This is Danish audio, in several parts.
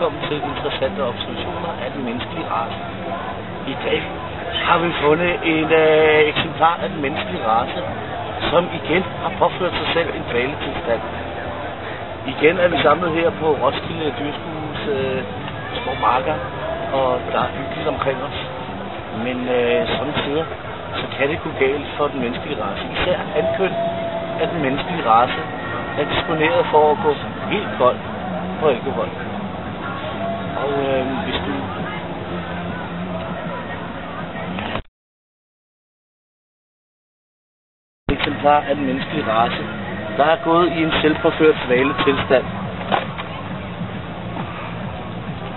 velkommen til interessante observationer af den menneskelige race. I dag har vi fundet en eksemplar af den menneskelige race, som igen har påført sig selv en dvaletilstand. Igen er vi samlet her på Roskilde Dyrskues små marker, og der er hyggeligt omkring os. Men samtidig så kan det gå galt for den menneskelige race. Især hankøn af den menneskelige race er disponeret for at gå helt kold på alkohol. Og hvis du eksemplar af den menneskelige race, der er gået i en selvpåført svaletilstand.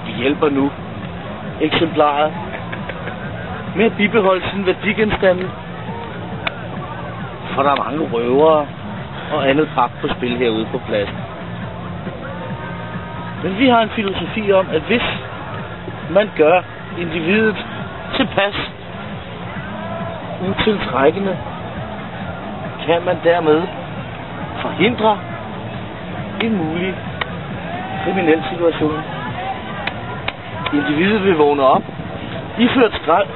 Vi hjælper nu eksemplaret med at bibeholde sin værdigenstande, for der er mange røvere og andet pap på spil herude på pladsen. Men vi har en filosofi om, at hvis man gør individet tilpas utiltrækkende, kan man dermed forhindre en mulig kriminel situation. Individet vil vågne op, iført skrald,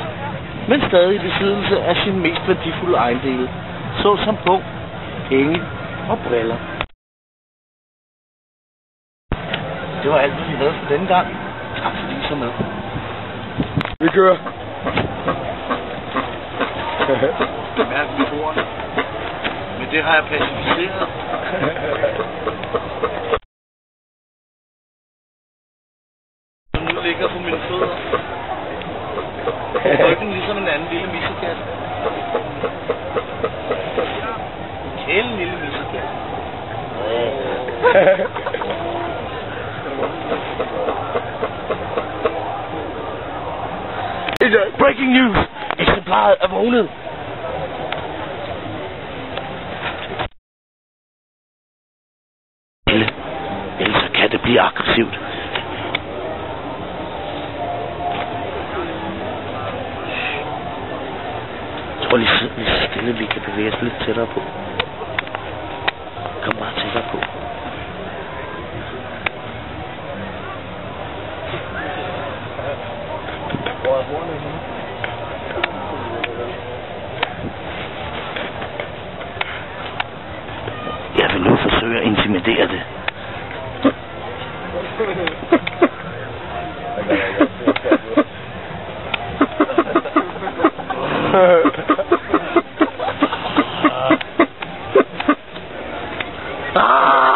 men stadig i besiddelse af sin mest værdifulde ejendele, såsom punkt, penge og briller. Det var alt, hvad vi havde for denne gang. Tak fordi I så med. Vi kører. Mærk motoren. Men det har jeg pacificeret. Som nu ligger på mine fødder. Ryggen ligesom en anden lille missekasse. En lille missekasse. Breaking news! Eksemplaret er vågnet! Ellers kan det blive aggressivt. Jeg tror lige så stille, vi kan bevæge os lidt tættere på. Kom bare tættere på. Jeg vil nu forsøge at intimidere det. Ah!